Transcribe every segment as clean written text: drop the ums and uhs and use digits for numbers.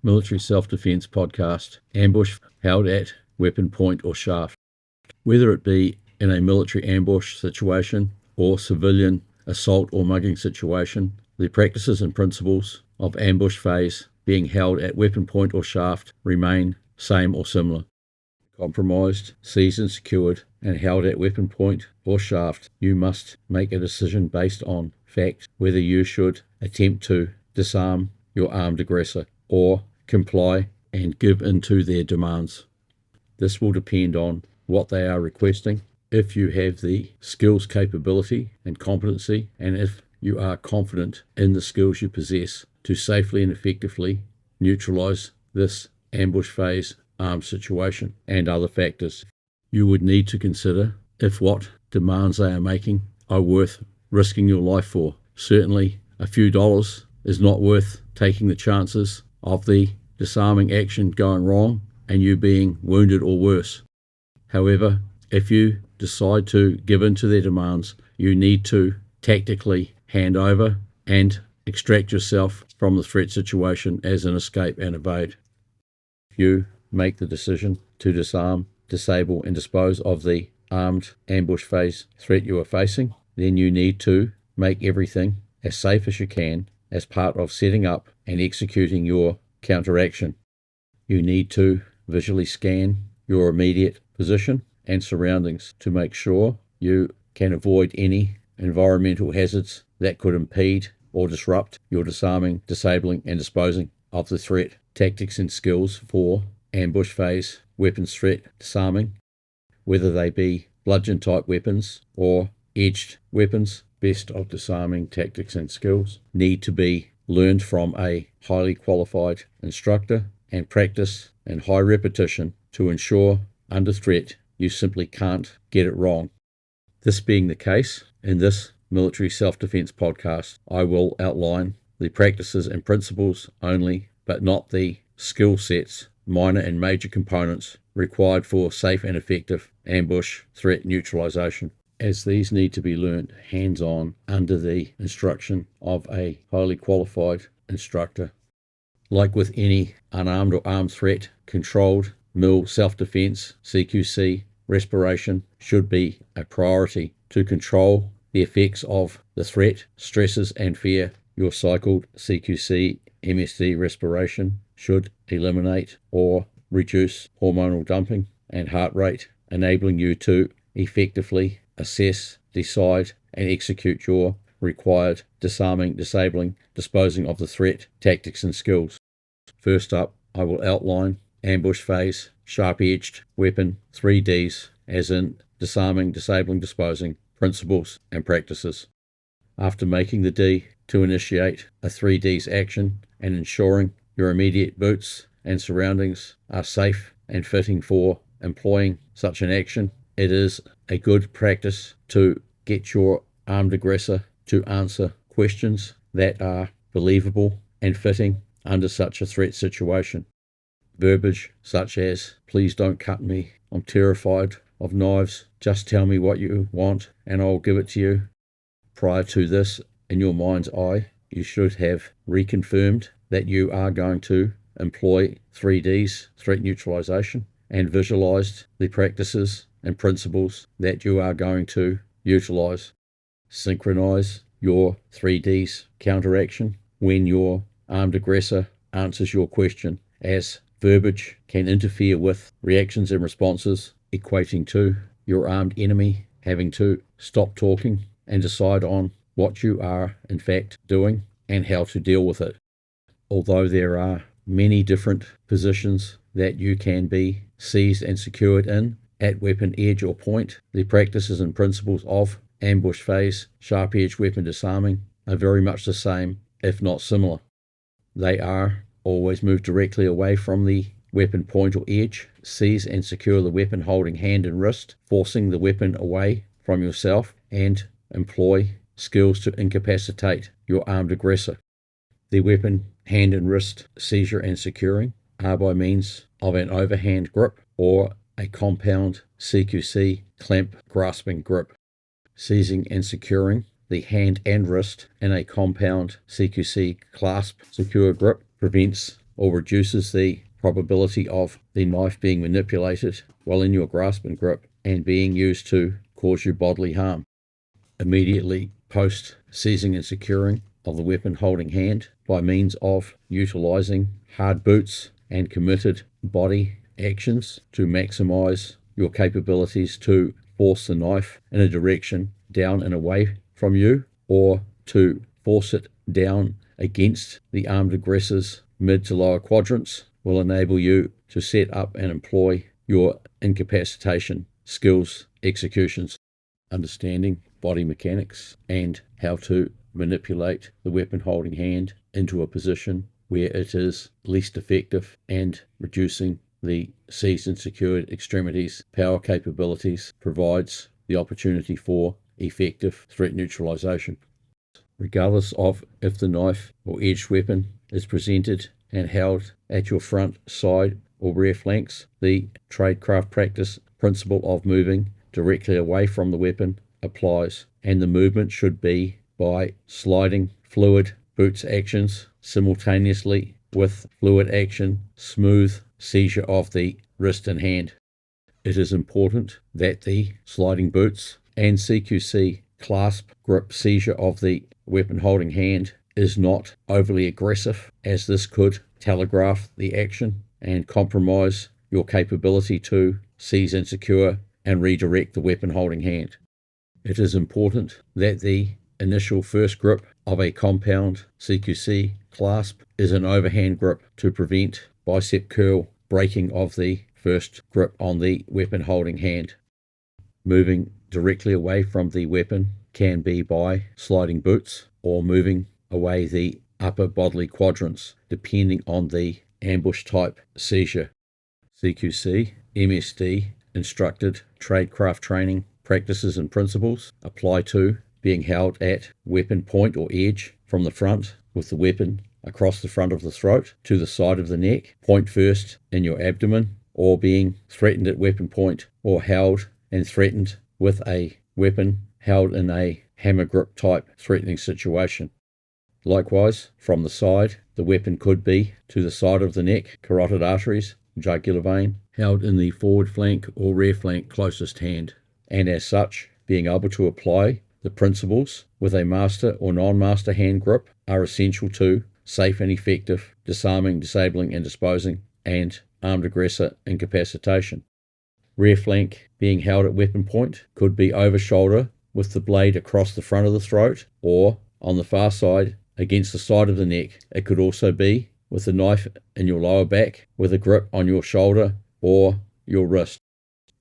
Military Self-Defense Podcast, ambush held at weapon point or shaft. Whether it be in a military ambush situation or civilian assault or mugging situation, the practices and principles of ambush phase being held at weapon point or shaft remain same or similar. Compromised, seized and secured, and held at weapon point or shaft, you must make a decision based on fact whether you should attempt to disarm your armed aggressor or comply and give in to their demands. This will depend on what they are requesting, if you have the skills, capability and competency, and if you are confident in the skills you possess to safely and effectively neutralize this ambush phase armed situation, and other factors. You would need to consider if what demands they are making are worth risking your life for. Certainly a few dollars is not worth taking the chances of the disarming action going wrong and you being wounded or worse. However, if you decide to give in to their demands, you need to tactically hand over and extract yourself from the threat situation as an escape and evade. If you make the decision to disarm, disable and dispose of the armed ambush phase threat you are facing, then you need to make everything as safe as you can as part of setting up and executing your counteraction. You need to visually scan your immediate position and surroundings to make sure you can avoid any environmental hazards that could impede or disrupt your disarming, disabling and disposing of the threat. Tactics and skills for ambush phase weapons threat disarming, whether they be bludgeon type weapons or edged weapons, best of disarming tactics and skills need to be learned from a highly qualified instructor and practice and high repetition to ensure under threat you simply can't get it wrong. This being the case, in this military self-defense podcast, I will outline the practices and principles only, but not the skill sets, minor and major components required for safe and effective ambush threat neutralization, as these need to be learned hands-on under the instruction of a highly qualified instructor. Like with any unarmed or armed threat, controlled MIL self-defense, CQC, respiration should be a priority to control the effects of the threat, stresses and fear. Your cycled CQC MSD respiration should eliminate or reduce hormonal dumping and heart rate, enabling you to effectively assess, decide and execute your required disarming, disabling, disposing of the threat, tactics and skills. First up, I will outline ambush phase, sharp-edged weapon 3Ds, as in disarming, disabling, disposing, principles and practices. After making the D to initiate a 3Ds action and ensuring your immediate boots and surroundings are safe and fitting for employing such an action, it is a good practice to get your armed aggressor to answer questions that are believable and fitting under such a threat situation. Verbiage such as, "Please don't cut me, I'm terrified of knives, just tell me what you want and I'll give it to you." Prior to this, in your mind's eye, you should have reconfirmed that you are going to employ 3Ds, threat neutralization, and visualized the practices and principles that you are going to utilize. Synchronize your 3Ds counteraction when your armed aggressor answers your question, as verbiage can interfere with reactions and responses, equating to your armed enemy having to stop talking and decide on what you are in fact doing and how to deal with it. Although there are many different positions that you can be seized and secured in at weapon edge or point, the practices and principles of ambush phase, sharp edge weapon disarming are very much the same, if not similar. They are always move directly away from the weapon point or edge, seize and secure the weapon holding hand and wrist, forcing the weapon away from yourself, and employ skills to incapacitate your armed aggressor. The weapon hand and wrist seizure and securing are by means of an overhand grip or a compound CQC clamp grasping grip. Seizing and securing the hand and wrist in a compound CQC clasp secure grip prevents or reduces the probability of the knife being manipulated while in your grasp and grip and being used to cause you bodily harm. Immediately post seizing and securing of the weapon holding hand by means of utilizing hard boots and committed body actions to maximize your capabilities to force the knife in a direction down and away from you, or to force it down against the armed aggressor's mid to lower quadrants, will enable you to set up and employ your incapacitation skills executions. Understanding body mechanics and how to manipulate the weapon holding hand into a position where it is least effective, and reducing the seized and secured extremities power capabilities provides the opportunity for effective threat neutralization. Regardless of if the knife or edged weapon is presented and held at your front, side, or rear flanks, the tradecraft practice principle of moving directly away from the weapon applies, and the movement should be by sliding fluid boots actions simultaneously with fluid action, smooth seizure of the wrist and hand. It is important that the sliding boots and CQC clasp grip seizure of the weapon holding hand is not overly aggressive, as this could telegraph the action and compromise your capability to seize and secure and redirect the weapon holding hand. It is important that the initial first grip of a compound CQC clasp is an overhand grip to prevent bicep curl breaking of the first grip on the weapon holding hand. Moving directly away from the weapon can be by sliding boots or moving away the upper bodily quadrants, depending on the ambush type seizure. CQC, MSD, instructed tradecraft training practices and principles apply to being held at weapon point or edge from the front with the weapon across the front of the throat to the side of the neck, point first in your abdomen, or being threatened at weapon point or held and threatened with a weapon held in a hammer grip type threatening situation. Likewise, from the side, the weapon could be to the side of the neck, carotid arteries, jugular vein, held in the forward flank or rear flank closest hand, and as such, being able to apply the principles with a master or non-master hand grip are essential to safe and effective disarming, disabling, and disposing and armed aggressor incapacitation. Rear flank being held at weapon point could be over shoulder with the blade across the front of the throat, or on the far side against the side of the neck. It could also be with the knife in your lower back with a grip on your shoulder or your wrist.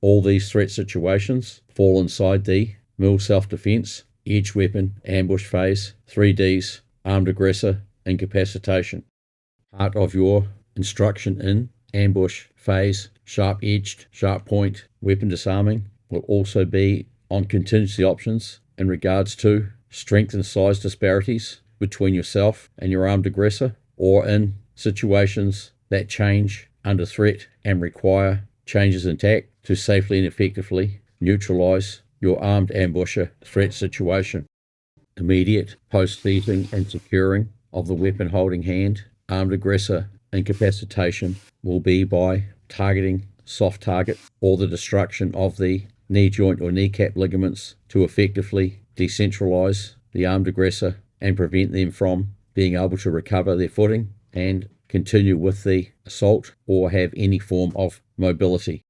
All these threat situations fall inside the mill self-defense, edge weapon, ambush phase, 3Ds, armed aggressor, incapacitation. Part of your instruction in ambush phase, sharp-edged, sharp point, weapon disarming will also be on contingency options in regards to strength and size disparities between yourself and your armed aggressor, or in situations that change under threat and require changes in tact to safely and effectively neutralize your armed ambusher threat situation. Immediate post-seizing and securing of the weapon holding hand, armed aggressor incapacitation will be by targeting soft target or the destruction of the knee joint or kneecap ligaments to effectively decentralize the armed aggressor and prevent them from being able to recover their footing and continue with the assault or have any form of mobility.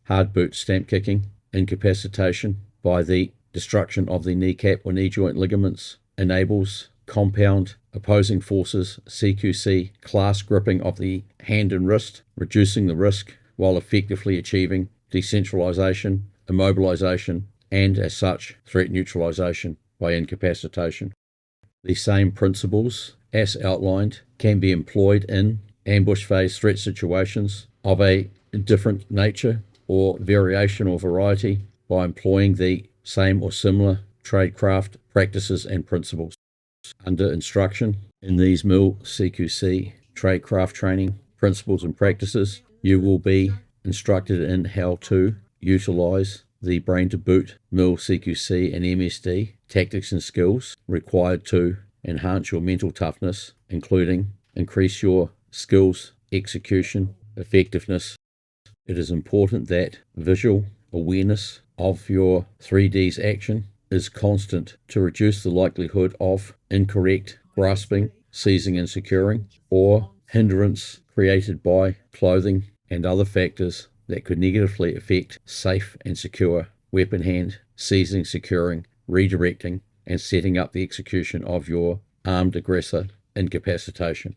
Hard boot stamp kicking incapacitation by the destruction of the kneecap or knee joint ligaments enables compound opposing forces CQC class gripping of the hand and wrist, reducing the risk while effectively achieving decentralization, immobilization, and as such threat neutralization by incapacitation. The same principles as outlined can be employed in ambush phase threat situations of a different nature or variation or variety by employing the same or similar tradecraft practices and principles. Under instruction in these MIL CQC tradecraft training principles and practices, you will be instructed in how to utilize the brain to boot MIL CQC and MSD tactics and skills required to enhance your mental toughness, including increase your skills, execution, effectiveness. It is important that visual awareness of your 3D's action is constant to reduce the likelihood of incorrect grasping, seizing and securing, or hindrance created by clothing and other factors that could negatively affect safe and secure weapon hand, seizing, securing, redirecting, and setting up the execution of your armed aggressor incapacitation.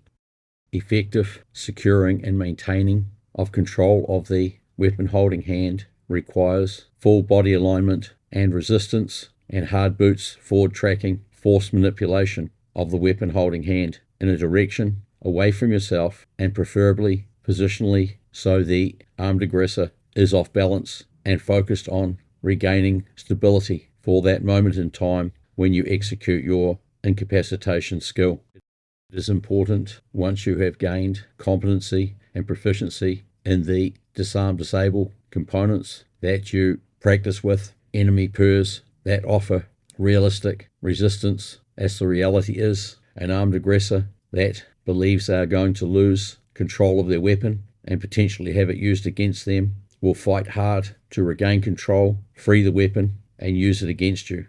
Effective securing and maintaining of control of the weapon holding hand requires full body alignment and resistance and hard boots forward tracking, force manipulation of the weapon holding hand in a direction away from yourself and preferably positionally so the armed aggressor is off balance and focused on regaining stability for that moment in time when you execute your incapacitation skill. It is important, once you have gained competency and proficiency in the disarm disable components, that you practice with enemy pairs that offer realistic resistance, as the reality is an armed aggressor that believes they are going to lose control of their weapon and potentially have it used against them will fight hard to regain control, free the weapon, and use it against you.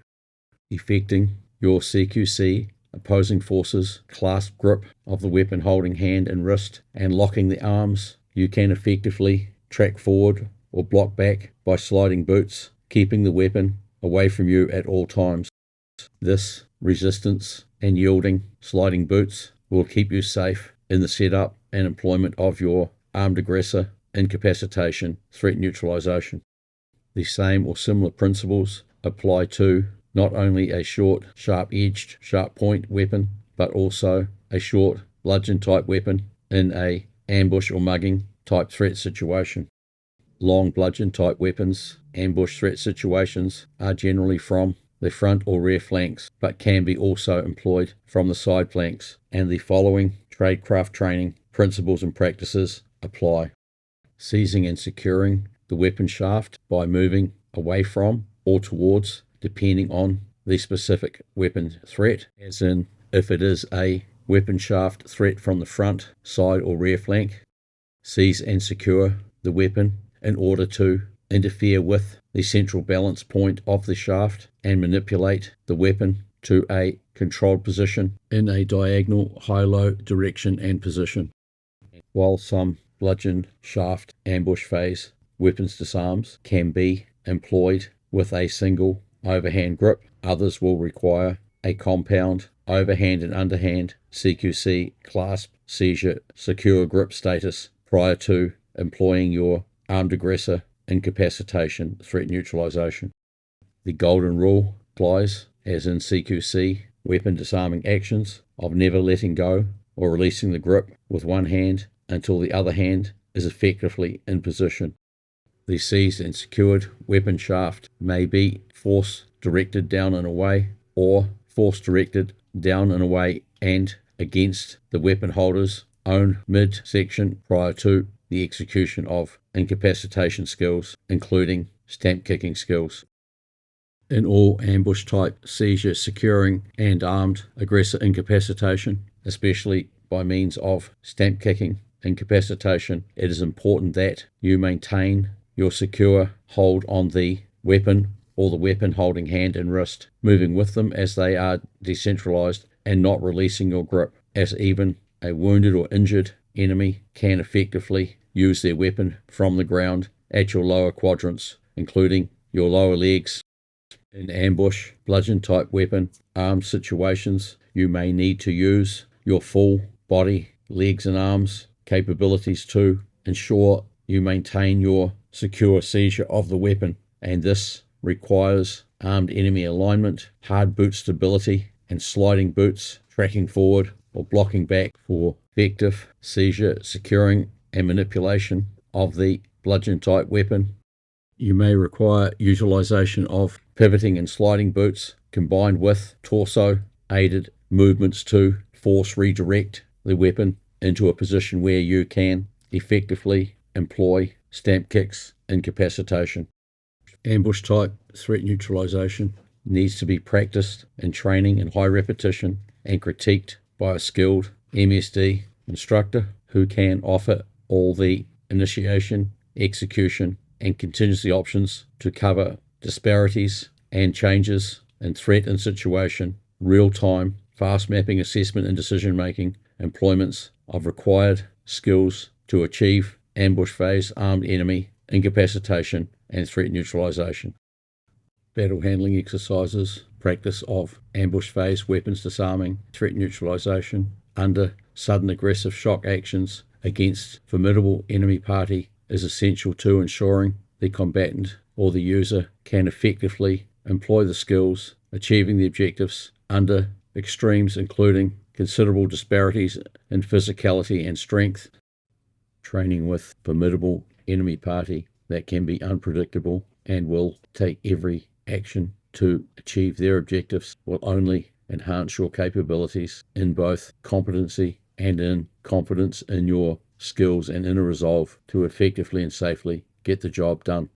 Effecting your CQC opposing forces clasp grip of the weapon holding hand and wrist and locking the arms, you can effectively track forward or block back by sliding boots, keeping the weapon away from you at all times. This resistance and yielding sliding boots will keep you safe in the setup and employment of your armed aggressor incapacitation threat neutralization. The same or similar principles apply to not only a short, sharp-edged, sharp-point weapon, but also a short, bludgeon-type weapon in a ambush or mugging type threat situation. Long bludgeon-type weapons, ambush threat situations, are generally from the front or rear flanks, but can be also employed from the side flanks, and the following tradecraft training principles and practices apply. Seizing and securing the weapon shaft by moving away from or towards, depending on the specific weapon threat, as in if it is a weapon shaft threat from the front, side or rear flank. Seize and secure the weapon in order to interfere with the central balance point of the shaft and manipulate the weapon to a controlled position in a diagonal high-low direction and position. While some bludgeon shaft ambush phase weapons disarms can be employed with a single overhand grip, others will require a compound overhand and underhand CQC clasp seizure secure grip status prior to employing your armed aggressor incapacitation threat neutralization. The golden rule applies, as in CQC weapon disarming actions, of never letting go or releasing the grip with one hand until the other hand is effectively in position. The seized and secured weapon shaft may be force directed down and away, or force directed down and away and against the weapon holder's own midsection prior to the execution of incapacitation skills, including stamp kicking skills. In all ambush type seizure, securing, and armed aggressor incapacitation, especially by means of stamp kicking incapacitation, it is important that you maintain your secure hold on the weapon or the weapon holding hand and wrist, moving with them as they are decentralized and not releasing your grip, as even a wounded or injured enemy can effectively use their weapon from the ground at your lower quadrants, including your lower legs. In ambush, bludgeon type weapon armed situations, you may need to use your full body, legs and arms capabilities to ensure you maintain your secure seizure of the weapon, and this requires armed enemy alignment, hard boot stability, and sliding boots, tracking forward or blocking back for effective seizure, securing, and manipulation of the bludgeon type weapon. You may require utilization of pivoting and sliding boots combined with torso aided movements to force redirect the weapon into a position where you can effectively employ stamp kicks incapacitation. Ambush type threat neutralization needs to be practiced in training in high repetition and critiqued by a skilled MSD instructor who can offer all the initiation, execution, and contingency options to cover disparities and changes in threat and situation, real-time, fast mapping assessment and decision-making, employments of required skills to achieve ambush phase armed enemy incapacitation and threat neutralization. Battle handling exercises, practice of ambush phase weapons disarming, threat neutralization under sudden aggressive shock actions against formidable enemy party is essential to ensuring the combatant or the user can effectively employ the skills, achieving the objectives under extremes including considerable disparities in physicality and strength. Training with formidable enemy party that can be unpredictable and will take every action to achieve their objectives will only enhance your capabilities in both competency and in confidence in your skills and inner resolve to effectively and safely get the job done.